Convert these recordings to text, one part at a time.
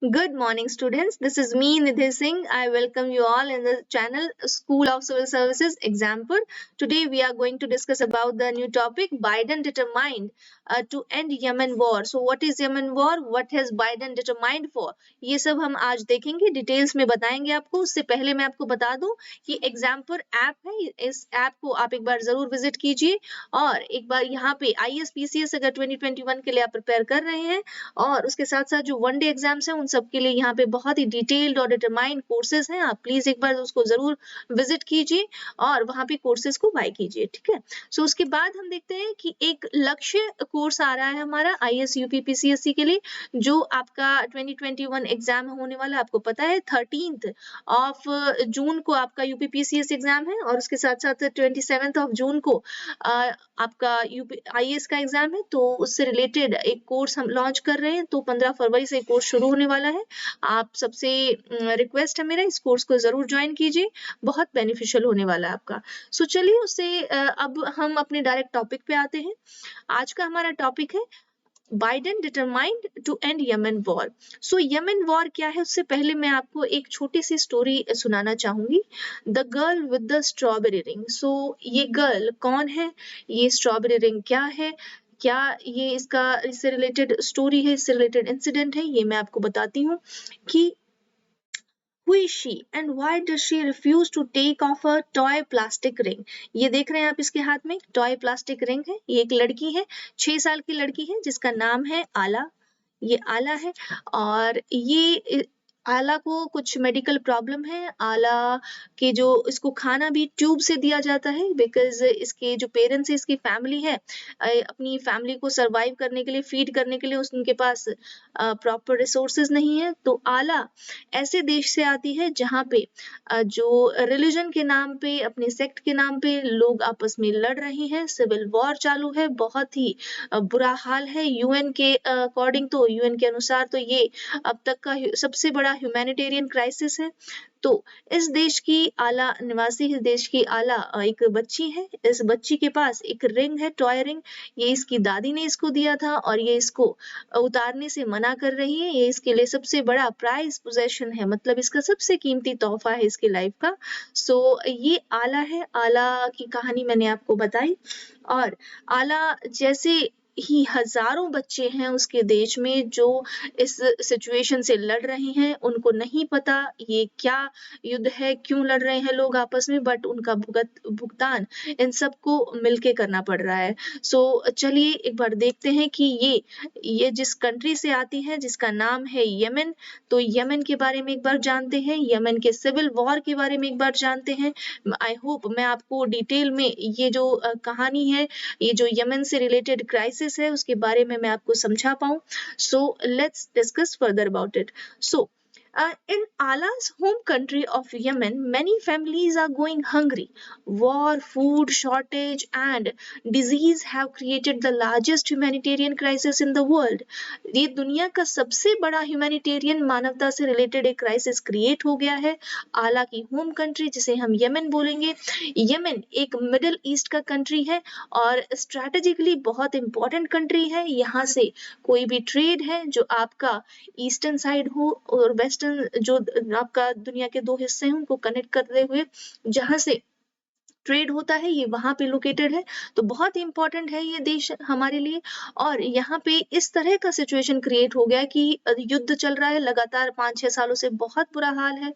Good morning, students. This is me, Nidhi Singh. I welcome you all in the channel School of Civil Services Example. Today, we are going to discuss about the new topic Biden determined to end Yemen war. So, what is Yemen war? What has Biden determined for? ये सब हम आज देखेंगे, details में बताएंगे आपको. उससे पहले मैं आपको बता दूं कि एग्जाम्पल ऐप है. इस ऐप को आप एक बार जरूर विजिट कीजिए और एक बार यहाँ पे ISPCS अगर 2021 के लिए आप प्रिपेयर कर रहे हैं और उसके साथ साथ जो वन डे एग्जाम्स हैं उन सब के लिए यहाँ पे बहुत ही डिटेल्ड और डिटरमाइंड कोर्सेज हैं. आप प्लीज एक बार उसको जरूर विजिट कीजिए और वहाँ पे कोर्सेज को बाय कीजिए. ठीक है. सो उसके बाद हम देखते हैं कि एक लक्ष्य कोर्स आ रहा है हमारा IAS UP PCSC के लिए, जो आपका 2021 एग्जाम होने वाला. आपको पता है 13th ऑफ जून को आपका UP PCSC एग्जाम है और उसके साथ साथ 27th ऑफ जून को आपका IAS का एग्जाम है. तो उससे रिलेटेड एक कोर्स हम लॉन्च कर रहे हैं. तो 15 फरवरी से कोर्स शुरू होने वाला है. आप सबसे रिक्वेस्ट है मेरा, इस कोर्स को जरूर ज्वाइन कीजिए, बहुत बेनिफिशियल होने वाला है आपका. सो चलिए उससे अब हम अपने डायरेक्ट टॉपिक पे आते हैं. आज का हमारा टॉपिक है Biden determined to end Yemen war. So Yemen war क्या है, उससे पहले मैं आपको एक छोटी सी स्टोरी सुनाना चाहूंगी. The girl with the strawberry ring. So ये गर्ल कौन है, ये स्ट्रॉबेरी रिंग क्या है, क्या ये इससे रिलेटेड स्टोरी है, इससे रिलेटेड इंसिडेंट है, ये मैं आपको बताती हूँ कि Who is she and why does she refuse to take off her toy plastic ring? ये देख रहे हैं आप, इसके हाथ में टॉय प्लास्टिक रिंग है. ये एक लड़की है, 6 साल की लड़की है जिसका नाम है आला. ये आला है और ये आला को कुछ मेडिकल प्रॉब्लम है. आला के जो इसको खाना भी ट्यूब से दिया जाता है बिकॉज इसके जो पेरेंट्स है, इसकी फैमिली है, अपनी फैमिली को सरवाइव करने के लिए, फीड करने के लिए उनके पास प्रॉपर रिसोर्सेज नहीं है. तो आला ऐसे देश से आती है जहाँ पे जो रिलीजन के नाम पे, अपने सेक्ट के नाम पे लोग आपस में लड़ रहे हैं. सिविल वॉर चालू है, बहुत ही बुरा हाल है. यूएन के अकॉर्डिंग, तो यूएन के अनुसार तो ये अब तक का सबसे बड़ा ह्यूमैनिटेरियन क्राइसिस है. तो इस देश की आला निवासी, इस देश की आला एक बच्ची है. इस बच्ची के पास एक रिंग है, टॉय रिंग. ये इसकी दादी ने इसको दिया था और ये इसको उतारने से मना कर रही है. ये इसके लिए सबसे बड़ा प्राइज पोजेशन है, मतलब इसका सबसे कीमती तोहफा है इसकी लाइफ का. सो ये आला है. आला की कहानी मैंने आपको बताई और आला जैसे ही हजारों बच्चे हैं उसके देश में जो इस सिचुएशन से लड़ रहे हैं. उनको नहीं पता ये क्या युद्ध है, क्यों लड़ रहे हैं लोग आपस में, बट उनका भुगतान इन सबको मिलके करना पड़ रहा है. सो चलिए एक बार देखते हैं कि ये जिस कंट्री से आती है जिसका नाम है यमन. तो यमन के बारे में एक बार जानते हैं, यमन के सिविल वॉर के बारे में एक बार जानते हैं. आई होप मैं आपको डिटेल में ये जो कहानी है, ये जो यमन से रिलेटेड क्राइसिस है, उसके बारे में मैं आपको समझा पाऊं. So let's discuss further about it. So in Ala's home country of Yemen, many families are going hungry. War, food shortage, and disease have created the largest humanitarian crisis in the world. ये दुनिया का सबसे बड़ा humanitarian, मानवता से related एक crisis create हो गया है. आला की होम कंट्री, जिसे हम यमन बोलेंगे. यमन एक मिडिल ईस्ट का कंट्री है और स्ट्रैटेजिकली बहुत इंपॉर्टेंट कंट्री है. यहाँ से कोई भी ट्रेड है जो आपका ईस्टर्न साइड हो और वेस्टर्न, जो आपका दुनिया के दो हिस्से हैं उनको कनेक्ट करते हुए जहां से ट्रेड होता है, ये वहां पे लोकेटेड है. तो बहुत ही इंपॉर्टेंट है ये देश हमारे लिए. और यहाँ पे इस तरह का सिचुएशन क्रिएट हो गया कि युद्ध चल रहा है लगातार 5-6 सालों से. बहुत बुरा हाल है,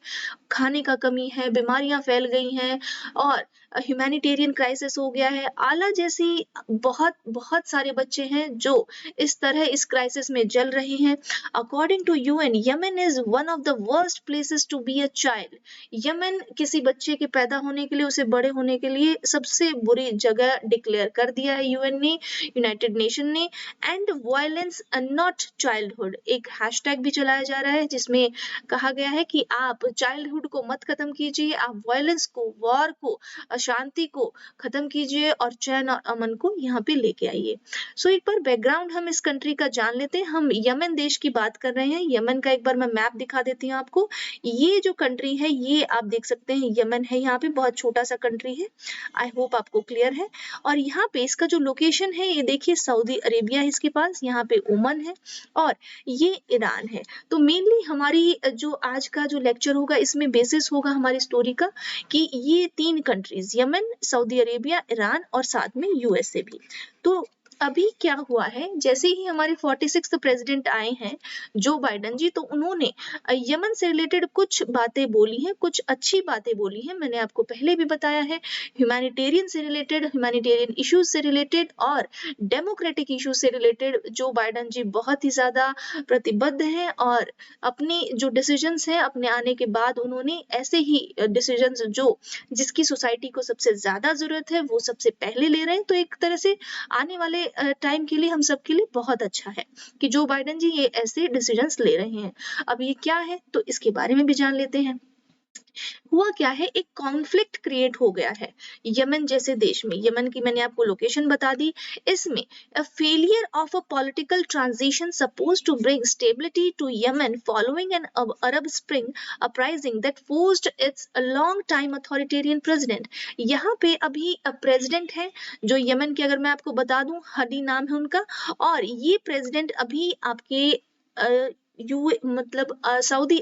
खाने का कमी है, बीमारियां फैल गई हैं और ह्यूमैनिटेरियन क्राइसिस हो गया है. आला जैसी बहुत बहुत सारे बच्चे हैं जो इस तरह इस क्राइसिस में जल रहे हैं. According to UN, Yemen is one of the worst places to be a child. Yemen किसी बच्चे के पैदा होने के लिए, उसे बड़े होने के लिए सबसे बुरी जगह डिक्लेयर कर दिया है यूएन ने, यूनाइटेड नेशन ने. एंड वायलेंस नॉट चाइल्डहुड, एक हैशटैग भी चलाया जा रहा है जिसमें कहा गया है कि आप चाइल्डहुड को मत खत्म कीजिए, आप वायलेंस को, वॉर को, अशांति को खत्म कीजिए और चैन और अमन को यहाँ पे लेके आइए. सो एक बार बैकग्राउंड हम इस कंट्री का जान लेते हैं. हम यमन देश की बात कर रहे हैं. यमन का एक बार मैं मैप दिखा देती हूँ आपको. ये जो कंट्री है, ये आप देख सकते हैं यमन है. यहाँ पे बहुत छोटा सा कंट्री है आई होप आपको क्लियर है। और यहाँ पे इसका जो लोकेशन है ये देखिए, सऊदी अरेबिया है इसके पास, यहाँ पे ओमान है और ये ईरान है। तो मेनली हमारी जो आज का जो लेक्चर होगा इसमें बेसिस होगा हमारी स्टोरी का कि ये 3 countries, Yemen, Saudi Arabia, Iran और साथ में यूएसए भी। तो अभी क्या हुआ है, जैसे ही हमारे 46th प्रेसिडेंट आए हैं जो बाइडेन जी, तो उन्होंने यमन से रिलेटेड कुछ बातें बोली हैं, कुछ अच्छी बातें बोली हैं, मैंने आपको पहले भी बताया है। ह्यूमैनिटेरियन से रिलेटेड, ह्यूमैनिटेरियन इश्यूज से रिलेटेड और डेमोक्रेटिक इश्यूज से रिलेटेड जो बाइडेन जी बहुत ही ज्यादा प्रतिबद्ध हैं और अपने जो डिसीजंस हैं अपने आने के बाद उन्होंने ऐसे ही डिसीजंस जो जिसकी सोसाइटी को सबसे ज्यादा जरूरत है वो सबसे पहले ले रहे हैं। तो एक तरह से आने वाले टाइम के लिए हम सब के लिए बहुत अच्छा है कि जो बाइडेन जी ये ऐसे डिसीजंस ले रहे हैं। अब ये क्या है तो इसके बारे में भी जान लेते हैं। हुआ क्या है, एक कॉन्फ्लिक्ट क्रिएट हो गया है यमन जैसे देश में। यमन की मैंने आपको लोकेशन बता दी। इसमें a failure of a political transition supposed to bring stability to Yemen following an Arab Spring uprising that forced its a long time authoritarian president। यहाँ पे अभी प्रेसिडेंट है जो यमन के, अगर मैं आपको बता दूं, हदी नाम है उनका, और ये प्रेसिडेंट अभी आपके मतलब सऊदी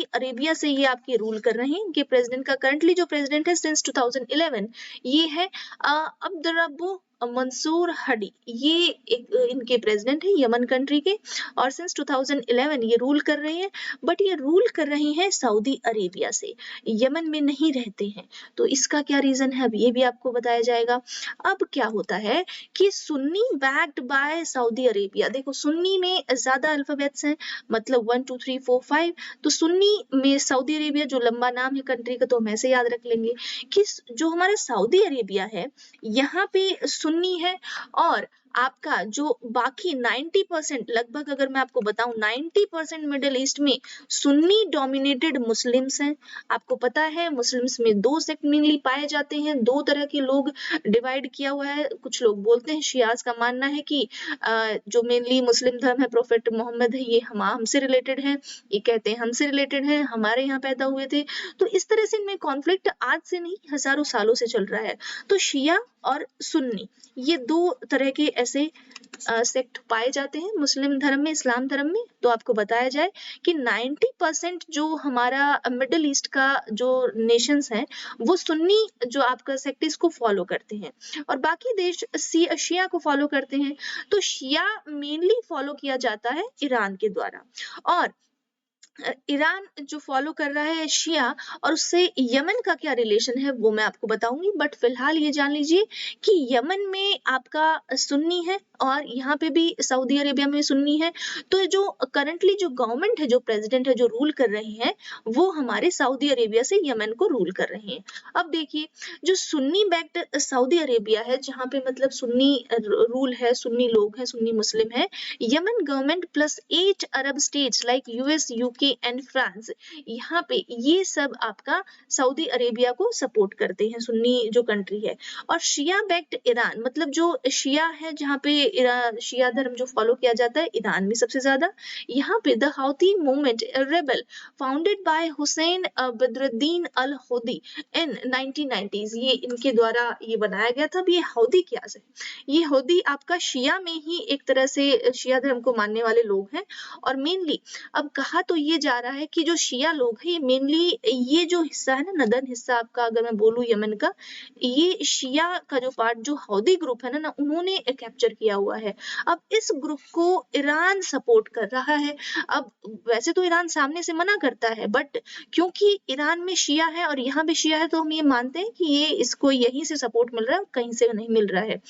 अरेबिया से ये आपके रूल कर रहे हैं। इनके प्रेसिडेंट का करंटली जो प्रेसिडेंट है सिंस 2011 ये है अब्दुर्रब्बु मंसूर हडी। ये एक इनके प्रेसिडेंट है यमन कंट्री के और सिंस 2011 ये रूल कर रहे हैं। बट ये रूल कर रहे हैं सऊदी अरेबिया से, यमन में नहीं रहते हैं। तो इसका क्या रीजन है अब ये भी आपको बताया जाएगा। अब क्या होता है कि Sunni backed by Saudi Arabia, देखो सुन्नी में ज्यादा अल्फाबेट्स हैं, मतलब 1 2 3 4 5। तो सुन्नी में सऊदी अरेबिया जो लंबा नाम है कंट्री का तो हम ऐसे याद रख लेंगे कि जो हमारा सऊदी अरेबिया है यहाँ पे सुन्नी है और आपका जो बाकी 90% लगभग, अगर मैं आपको बताऊं 90% मिडिल ईस्ट में सुन्नी डोमिनेटेड मुस्लिम्स हैं। आपको पता है मुस्लिम्स में 2 सेक्ट मेनली पाए जाते हैं, 2 तरह के लोग डिवाइड किया हुआ है। कुछ लोग बोलते हैं, शियाज का मानना है कि जो मेनली मुस्लिम धर्म है, प्रोफेट मोहम्मद है, ये हमसे रिलेटेड है। ये कहते हैं हमसे रिलेटेड है, हमारे यहाँ पैदा हुए थे। तो इस तरह से इनमें कॉन्फ्लिक्ट आज से नहीं हजारों सालों से चल रहा है। तो शिया और सुन्नी ये 2 तरह के ऐसे सेक्ट पाए जाते हैं मुस्लिम धर्म में, इस्लाम धर्म में। तो आपको बताया जाए कि 90% जो हमारा मिडिल ईस्ट का जो नेशंस हैं वो सुन्नी जो आपका सेक्ट इसको फॉलो करते हैं और बाकी देश शिया को फॉलो करते हैं। तो शिया मेनली फॉलो किया जाता है ईरान के द्वारा और ईरान जो फॉलो कर रहा है शिया, और उससे यमन का क्या रिलेशन है वो मैं आपको बताऊंगी। बट फिलहाल ये जान लीजिए कि यमन में आपका सुन्नी है और यहाँ पे भी सऊदी अरेबिया में सुन्नी है। तो जो करंटली जो गवर्नमेंट है, जो प्रेसिडेंट है, जो रूल कर रहे हैं वो हमारे सऊदी अरेबिया से यमन को रूल कर रहे हैं। अब देखिए जो सुन्नी बैक्ड सऊदी अरेबिया है जहाँ पे मतलब सुन्नी रूल है, सुन्नी लोग हैं, सुन्नी मुस्लिम है। Yemen government plus 8 Arab states like US, UK and France, यहाँ पे ये सब आपका सऊदी अरेबिया को सपोर्ट करते हैं, सुन्नी जो कंट्री है। और शिया बैक्ड ईरान, मतलब जो शिया है जहाँ पे शिया धर्म जो फॉलो किया जाता है ईरान में सबसे ज्यादा। यहाँ पे the Houthi movement rebel founded by Hussein Badruddin al Houthi in 1990s, ये इनके द्वारा ये बनाया गया था। ये हौदी क्या है, ये हौदी आपका शिया में ही एक तरह से शिया धर्म को मानने वाले लोग हैं। और मेनली अब कहा तो ये जा रहा है कि जो शिया लोग हैं ये मेनली ये जो हिस्सा है ना, नदर्न हिस्सा आपका अगर मैं बोलूं यमन का, ये शिया का जो पार्ट जो हौदी ग्रुप है ना उन्होंने कैप्चर किया हुआ है। अब इस ग्रुप को ईरान सपोर्ट कर रहा है। अब वैसे तो ईरान सामने से मना करता है बट क्योंकि ईरान में शिया है और यहाँ भी शिया है तो हम ये मानते हैं कि ये इसको यहीं से सपोर्ट मिल रहा है, कहीं से नहीं मिल रहा है।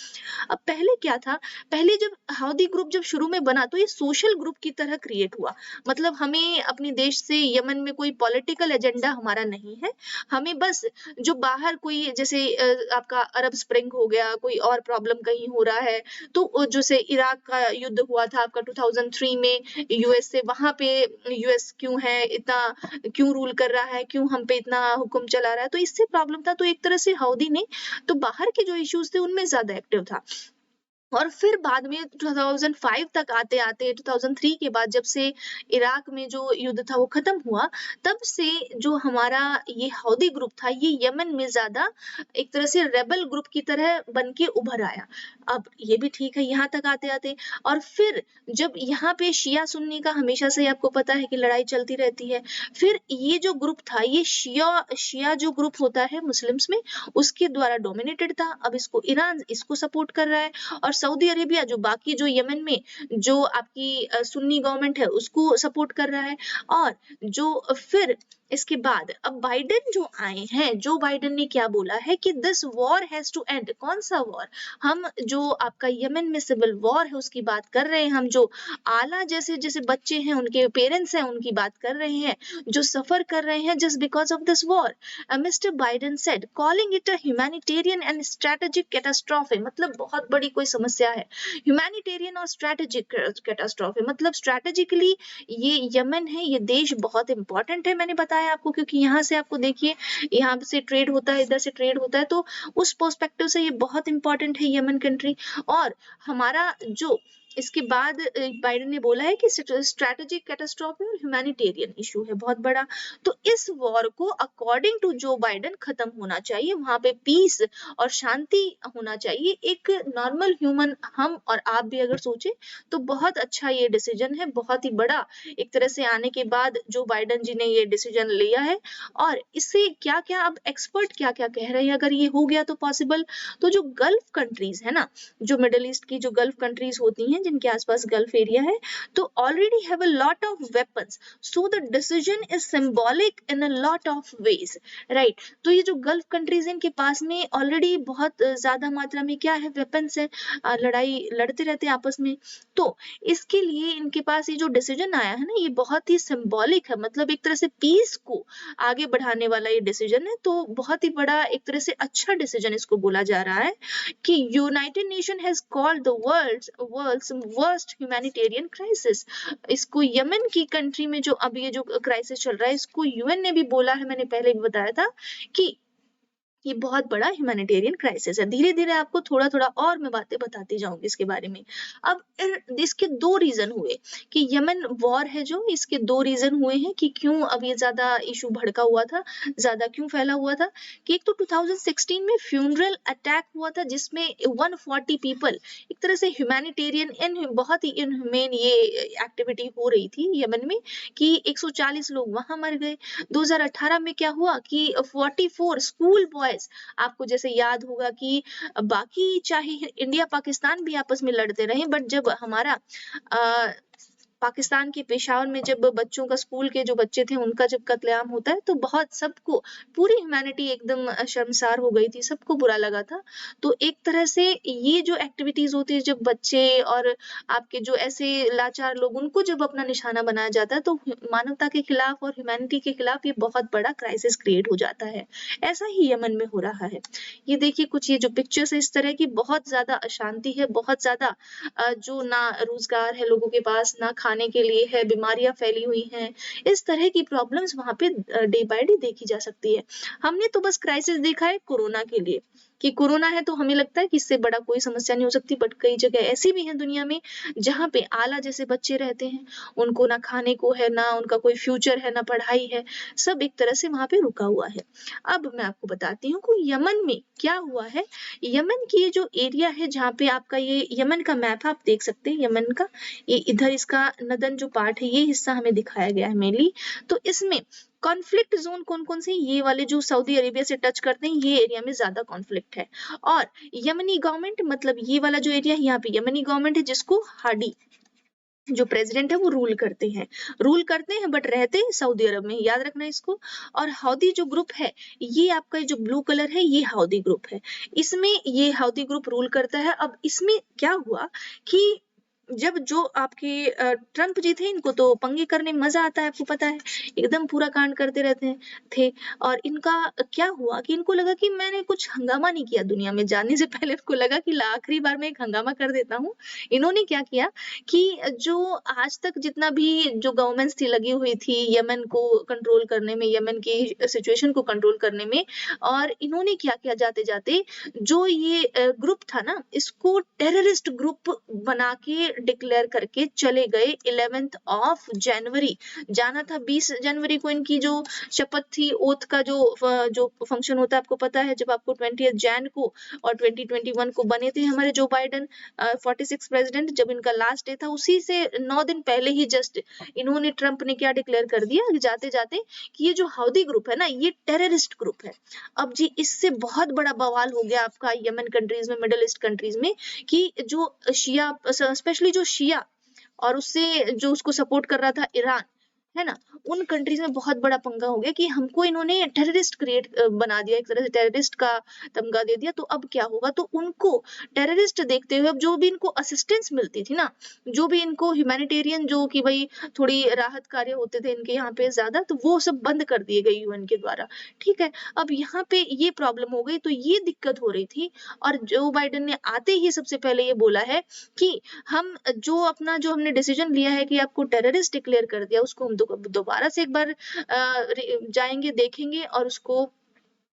अब पहले क्या था, पहले जब हौदी ग्रुप जब शुरू में बना तो ये सोशल ग्रुप की तरह क्रिएट हुआ। मतलब हमें अपने देश से यमन में कोई पॉलिटिकल एजेंडा हमारा नहीं है, हमें बस जो बाहर कोई जैसे आपका अरब स्प्रिंग हो गया, कोई और प्रॉब्लम कहीं हो रहा है, तो जैसे इराक का युद्ध हुआ था आपका 2003 में यूएस से, वहां पे यूएस क्यों है इतना, क्यों रूल कर रहा है, क्यों हम पे इतना हुक्म चला रहा है, तो इससे प्रॉब्लम था। तो एक तरह से हौदी ने तो बाहर के जो इश्यूज थे उनमें ज्यादा एक्टिव था। और फिर बाद में 2005 तक आते आते 2003 के बाद जब से इराक में जो युद्ध था वो खत्म हुआ, तब से जो हमारा ये हौदी ग्रुप था ये यमन में ज्यादा एक तरह से रेबल ग्रुप की तरह बन के उभर आया। अब ये भी ठीक है यहाँ तक आते आते। और फिर जब यहाँ पे शिया सुन्नी का हमेशा से आपको पता है कि लड़ाई चलती रहती है। फिर ये जो ग्रुप था ये शिया शिया जो ग्रुप होता है मुस्लिम्स में, उसके द्वारा डोमिनेटेड था। अब इसको ईरान इसको सपोर्ट कर रहा है, और सऊदी अरेबिया जो बाकी जो यमन में जो आपकी सुन्नी गवर्नमेंट है उसको सपोर्ट कर रहा है। और जो फिर इसके बाद अब बाइडेन जो आए हैं, जो बाइडेन ने क्या बोला है कि this war has to end. कौन सा वॉर? हम जो आपका यमन में सिविल वॉर है उसकी बात कर रहे हैं, हम जो आला जैसे जैसे बच्चे हैं उनके पेरेंट्स हैं उनकी बात कर रहे हैं, जो सफर कर रहे हैं just because of this war. Mister Biden said calling it a humanitarian and strategic catastrophe. मतलब बहुत बड़ी कोई समस्या है। ह्यूमैनिटेरियन और स्ट्रेटेजिक कैटास्ट्रोफे मतलब स्ट्रेटेजिकली ये यमन है, ये देश बहुत इंपॉर्टेंट है मैंने बताया आपको, क्योंकि यहाँ से आपको देखिए यहाँ से ट्रेड होता है, इधर से ट्रेड होता है, तो उस पर्सपेक्टिव से ये बहुत इंपॉर्टेंट है यमन कंट्री। और हमारा जो इसके बाद बाइडेन ने बोला है कि स्ट्रेटेजिक कैटास्ट्रोफी और ह्यूमैनिटेरियन इशू है बहुत बड़ा। तो इस वॉर को अकॉर्डिंग टू जो बाइडेन खत्म होना चाहिए, वहां पे पीस और शांति होना चाहिए। एक नॉर्मल ह्यूमन हम और आप भी अगर सोचे तो बहुत अच्छा ये डिसीजन है, बहुत ही बड़ा एक तरह से आने के बाद जो बाइडेन जी ने ये डिसीजन लिया है। और इससे क्या क्या अब एक्सपर्ट क्या क्या कह रहे हैं अगर ये हो गया तो पॉसिबल, तो जो गल्फ कंट्रीज है ना, जो मिडिल ईस्ट की जो गल्फ कंट्रीज होती हैं जिनके आसपास गल्फ एरिया है, तो already have a lot of weapons, so the decision is symbolic in a lot of ways, right. तो ये जो गल्फ कंट्रीज हैं इनके पास में ऑलरेडी बहुत ज्यादा मात्रा में क्या है, वेपन्स है, लड़ाई लड़ते रहते हैं आपस में। तो इसके लिए इनके पास ये जो डिसीजन आया है ना ये बहुत ही सिंबॉलिक है, मतलब एक तरह से पीस को आगे बढ़ाने वाला ये डिसीजन है। तो बहुत ही बड़ा एक तरह से अच्छा डिसीजन इसको बोला जा रहा है कि United Nation has called the world's worst humanitarian crisis. इसको यमन की कंट्री में जो अब ये जो क्राइसिस चल रहा है इसको यूएन ने भी बोला है, मैंने पहले भी बताया था कि ये बहुत बड़ा ह्यूमैनिटेरियन क्राइसिस है। धीरे धीरे आपको थोड़ा थोड़ा और मैं बातें बताती जाऊंगी इसके बारे में। अब इसके दो रीजन हुए कि यमन वॉर है जो, इसके दो रीजन हुए हैं कि क्यों अब ये ज्यादा इशू भड़का हुआ था, ज्यादा क्यों फैला हुआ था। कि एक तो 2016 में फ्यूनरल अटैक हुआ था जिसमें 140 पीपल, एक तरह से ह्यूमैनिटेरियन इन बहुत ही इनह्यूमेन ये एक्टिविटी हो रही थी यमन में कि 140 लोग वहां मर गए। 2018 में क्या हुआ कि 44 स्कूल बॉयज, आपको जैसे याद होगा कि बाकी चाहे इंडिया पाकिस्तान भी आपस में लड़ते रहे, बट जब हमारा पाकिस्तान के पेशावर में जब बच्चों का स्कूल के जो बच्चे थे उनका जब कत्लेआम होता है तो बहुत सबको, पूरी ह्यूमैनिटी एकदम शर्मसार हो गई थी, सबको बुरा लगा था। तो एक तरह से ये जो एक्टिविटीज होती है जब बच्चे और आपके जो ऐसे लाचार लोग उनको जब अपना निशाना बनाया जाता है तो मानवता के खिलाफ और ह्यूमैनिटी के खिलाफ ये बहुत बड़ा क्राइसिस क्रिएट हो जाता है। ऐसा ही यमन में हो रहा है। ये देखिए कुछ ये जो पिक्चर्स है इस तरह की, बहुत ज्यादा अशांति है, बहुत ज्यादा जो ना रोजगार है लोगों के पास, ना खाने के लिए है, बीमारियां फैली हुई हैं, इस तरह की प्रॉब्लम्स वहां पे डे बाय डे देखी जा सकती है। हमने तो बस क्राइसिस देखा है कोरोना के लिए कि कोरोना है तो हमें लगता है कि इससे बड़ा कोई समस्या नहीं हो सकती, बट कई जगह ऐसी भी हैं दुनिया में जहाँ पे आला जैसे बच्चे रहते हैं, उनको ना खाने को है, ना उनका कोई फ्यूचर है, ना पढ़ाई है, सब एक तरह से वहां पे रुका हुआ है। अब मैं आपको बताती हूँ कि यमन में क्या हुआ है। यमन की ये जो एरिया है जहाँ पे आपका ये यमन का मैप आप देख सकते हैं, यमन का ये इधर इसका नदन जो पार्ट है ये हिस्सा हमें दिखाया गया है मेनली। तो इसमें कॉन्फ्लिक्ट जोन कौन कौन से, ये वाले जो सऊदी अरेबिया से टच करते हैं ये एरिया में ज्यादा कॉन्फ्लिक्ट है। और यमनी गवर्नमेंट मतलब ये वाला जो एरिया है यहाँ पे यमनी गवर्नमेंट है जिसको हाडी जो प्रेसिडेंट है वो रूल करते हैं बट रहते हैं सऊदी अरब में, याद रखना इसको। और हौदी जो ग्रुप है, ये आपका जो ब्लू कलर है ये हौदी ग्रुप है, इसमें ये हौदी ग्रुप रूल करता है। अब इसमें क्या हुआ कि जब जो आपके ट्रम्प जी थे, इनको तो पंगे करने में मजा आता है, आपको पता है, एकदम पूरा कांड करते रहते हैं थे। और इनका क्या हुआ कि इनको लगा कि मैंने कुछ हंगामा नहीं किया दुनिया में, जाने से पहले इनको लगा कि आखिरी बार मैं एक हंगामा कर देता हूँ। इन्होंने क्या किया कि जो आज तक जितना भी जो गवर्नमेंट्स थी लगी हुई थी यमन को कंट्रोल करने में, यमन की सिचुएशन को कंट्रोल करने में, और इन्होंने क्या किया जाते जाते, जो ये ग्रुप था ना, इसको टेररिस्ट ग्रुप बना के डिक्लेयर करके चले गए 11th ऑफ जनवरी। जाना था 20 जनवरी को, इनकी जो शपथ थी, ओथ का जो फंक्शन होता है, आपको पता है, जब आपको 20 जैन को और 2021 को बने थे हमारे जो बाइडेन 46 प्रेसिडेंट, जब इनका लास्ट डे था, उसी से 9 दिन पहले ही जस्ट इन्होंने, ट्रंप ने क्या डिक्लेयर कर दिया जाते जाते कि ये जो हौदी ग्रुप है ना, ये टेररिस्ट ग्रुप है। अब जी इससे बहुत बड़ा बवाल हो गया आपका यमन कंट्रीज में, मिडिल ईस्ट कंट्रीज में, कि जो शिया, स्पेशली जो शिया और उससे जो उसको सपोर्ट कर रहा था ईरान, है ना, उन कंट्रीज में बहुत बड़ा पंगा हो गया कि हमको इन्होंने टेररिस्ट बना दिया, एक तरह से टेररिस्ट का तमगा दे दिया। तो अब क्या होगा, तो उनको टेररिस्ट देखते हुए अब जो भी इनको असिस्टेंस मिलती थी ना, जो भी इनको ह्यूमैनिटेरियन, जो कि भाई थोड़ी राहत कार्य होते थे इनके यहाँ पे ज्यादा, तो वो सब बंद कर दिए गए यूएन के द्वारा। ठीक है, अब यहाँ पे ये प्रॉब्लम हो गई, तो ये दिक्कत हो रही थी। और जो बाइडेन ने आते ही सबसे पहले ये बोला है कि हम जो अपना जो हमने डिसीजन लिया है कि आपको टेररिस्ट डिक्लेयर कर दिया, उसको हम दोबारा से एक बार जाएंगे, देखेंगे, और उसको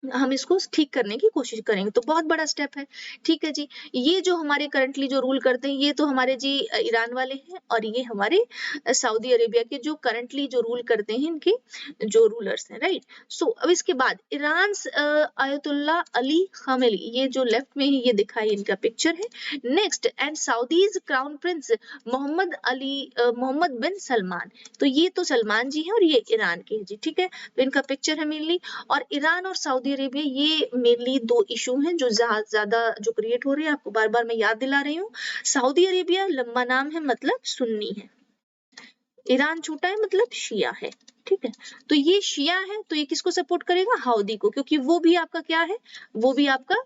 हम इसको ठीक करने की कोशिश करेंगे। तो बहुत बड़ा स्टेप है। ठीक है जी, ये जो हमारे करंटली जो रूल करते हैं, ये तो हमारे जी ईरान वाले हैं, और ये हमारे सऊदी अरेबिया के जो करंटली जो रूल करते हैं, इनके जो रूलर्स हैं, राइट। सो अब इसके बाद ईरान आयतुल्ला अली खामेनी, ये जो लेफ्ट में है ये दिखाई इनका पिक्चर है। Next, and Saudis crown prince Mohammed bin Salman, तो ये तो सलमान जी हैं और ये ईरान के हैं जी। ठीक है, तो इनका पिक्चर है मेनली। और ईरान और सऊदी अरेबिया, ये मेनली दो इशू हैं जो ज्यादा जो क्रिएट हो रहे हैं, आपको बार बार मैं याद दिला रही हूँ। सऊदी अरेबिया लंबा नाम है, मतलब सुन्नी है। ईरान छोटा है, मतलब शिया है। ठीक है, तो ये शिया है, तो ये किसको सपोर्ट करेगा, हाउदी को, क्योंकि वो भी आपका क्या है, वो भी आपका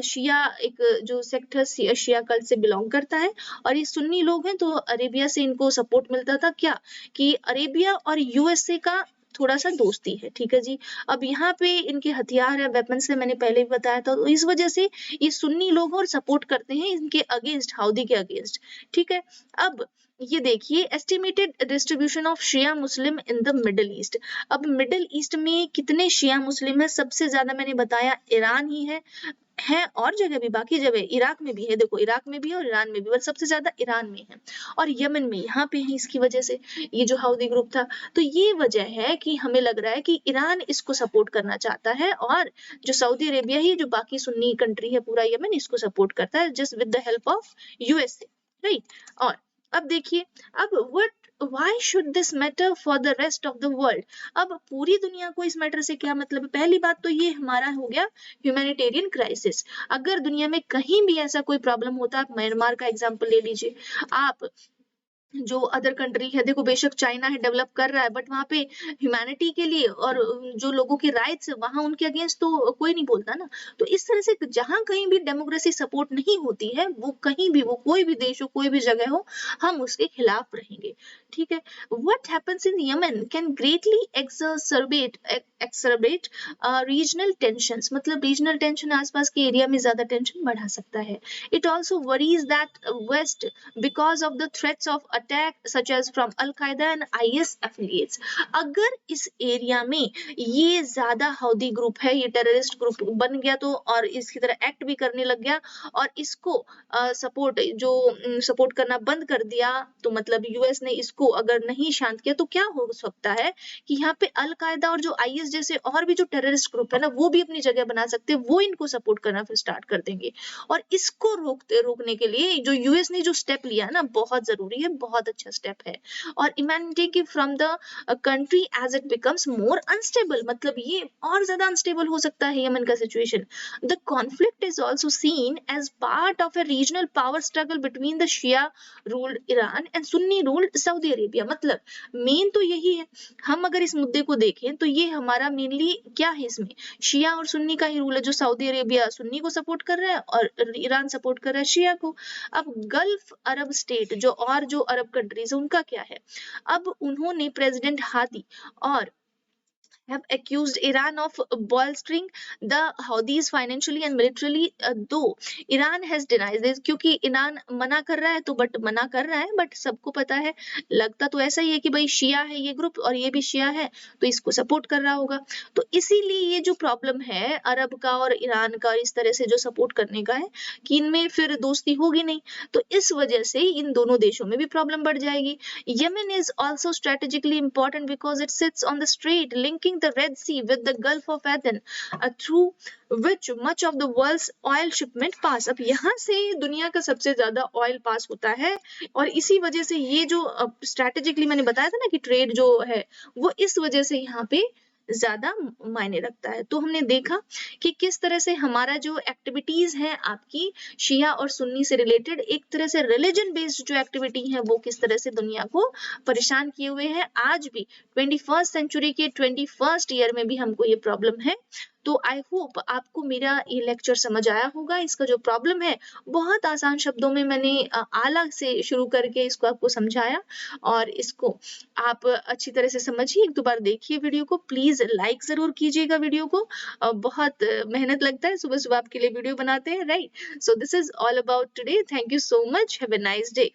शिया, एक जो सेक्टर शिया कल्ट से बिलोंग करता है। और ये सुन्नी लोग हैं, तो अरेबिया से इनको सपोर्ट मिलता था, क्या कि अरेबिया और यूएसए का थोड़ा सा दोस्ती है। ठीक है जी, अब यहाँ पे इनके हथियार है, वेपन्स है, मैंने पहले भी बताया था, तो इस वजह से ये सुन्नी लोग और सपोर्ट करते हैं इनके अगेंस्ट, हाउदी के अगेंस्ट। ठीक है, अब ये देखिए, estimated distribution of Shia Muslim in the Middle East. अब मिडिल ईस्ट में कितने शिया मुस्लिम है, सबसे ज्यादा मैंने बताया ईरान ही है, और जगह भी, बाकी जगह इराक में भी है, देखो इराक में भी है और ईरान में भी, बस सबसे ज्यादा ईरान में है, और यमन में यहाँ पे है। इसकी वजह से ये जो हाउदी ग्रुप था, तो ये वजह है कि हमें लग रहा है कि ईरान इसको सपोर्ट करना चाहता है, और जो सऊदी अरेबिया ही, जो बाकी सुन्नी कंट्री है पूरा यमन, इसको सपोर्ट करता है, just with the help of USA, right. और अब देखिए, अब what why should this matter for the rest of the world. अब पूरी दुनिया को इस मैटर से क्या मतलब है। पहली बात तो ये हमारा हो गया ह्यूमैनिटेरियन क्राइसिस। अगर दुनिया में कहीं भी ऐसा कोई प्रॉब्लम होता है, आप म्यांमार का एग्जांपल ले लीजिए, आप जो अदर कंट्री है, देखो बेशक चाइना है, डेवलप कर रहा है, बट वहां पे ह्यूमैनिटी के लिए और जो लोगों के राइट्स है, वहां उनके अगेंस्ट तो कोई नहीं बोलता ना। तो इस तरह से जहां कहीं भी डेमोक्रेसी सपोर्ट नहीं होती है, वो कहीं भी, वो कोई भी देश हो, कोई भी जगह हो, हम उसके खिलाफ रहेंगे। ठीक है, what happens in Yemen can greatly exacerbate regional tensions, मतलब रीजनल टेंशन, आसपास के एरिया में ज्यादा टेंशन बढ़ा सकता है। It also worries that West because of the threats of attack such as from Al-Qaeda and IS affiliates। अगर इस एरिया में ये ज्यादा हाउदी ग्रुप है, ये टेररिस्ट ग्रुप बन गया, तो और इसकी तरह एक्ट भी करने लग गया, और इसको सपोर्ट करना बंद कर दिया, तो मतलब यूएस ने इसको अगर नहीं शांत किया, तो क्या हो सकता है कि यहाँ पे अल कायदा और जो आईएस जैसे और भी जो टेररिस्ट ग्रुप है ना, वो भी अपनी जगह बना सकते हैं, वो इनको सपोर्ट करना फिर स्टार्ट कर देंगे। और इसको रोकने के लिए जो यूएस ने जो स्टेप लिया है ना, बहुत जरूरी है, बहुत अच्छा स्टेप है। और इमेजिन कि from the country as it becomes more unstable, मतलब ये और ज्यादा अनस्टेबल हो सकता है यमन का situation. The conflict is also seen as part of a regional power struggle between the Shia ruled Iran and Sunni ruled Saudi Arabia. मतलब main तो यही है, हम अगर इस मुद्दे को देखें तो ये हमारा मेनली क्या है, इसमें शिया और सुन्नी का ही रूल है, जो सऊदी अरेबिया सुन्नी को सपोर्ट कर रहा है और ईरान सपोर्ट कर रहा है शिया को। अब गल्फ अरब स्टेट जो अरब कंट्रीज है उनका क्या है, अब उन्होंने प्रेसिडेंट हादी और have accused Iran of bolstering the Houthis financially and militarily, though Iran has denied this। क्योंकि ईरान मना कर रहा है तो मना कर रहा है, बट सबको पता है, लगता तो ऐसा ही है कि भाई शिया है ये ग्रुप और ये भी शिया है तो इसको सपोर्ट कर रहा होगा। तो इसीलिए ये जो प्रॉब्लम है अरब का और ईरान का इस तरह से जो सपोर्ट करने का है कि इनमें फिर दोस्ती होगी नहीं, तो इस वजह से इन दोनों देशों में भी प्रॉब्लम बढ़ जाएगी। Yemen is also strategically important because it sits on the strait linking the Red Sea with the Gulf of Aden, through which much of the world's oil shipment pass। अब यहाँ से दुनिया का सबसे ज्यादा ऑयल पास होता है और इसी वजह से ये जो स्ट्रेटेजिकली मैंने बताया था ना कि ट्रेड जो है वो इस वजह से यहाँ पे ज्यादा मायने रखता है। तो हमने देखा कि किस तरह से हमारा जो एक्टिविटीज है आपकी शिया और सुन्नी से रिलेटेड, एक तरह से रिलीजन बेस्ड जो एक्टिविटी है वो किस तरह से दुनिया को परेशान किए हुए है। आज भी 21st सेंचुरी के 21st ईयर में भी हमको ये प्रॉब्लम है। तो आई होप आपको मेरा ये लेक्चर समझ आया होगा। इसका जो प्रॉब्लम है बहुत आसान शब्दों में मैंने आला से शुरू करके इसको आपको समझाया और इसको आप अच्छी तरह से समझिए। एक दो बार देखिए वीडियो को, प्लीज लाइक जरूर कीजिएगा वीडियो को। बहुत मेहनत लगता है, सुबह सुबह आपके लिए वीडियो बनाते हैं, right. So this is all about today. Thank you so much, have a nice day.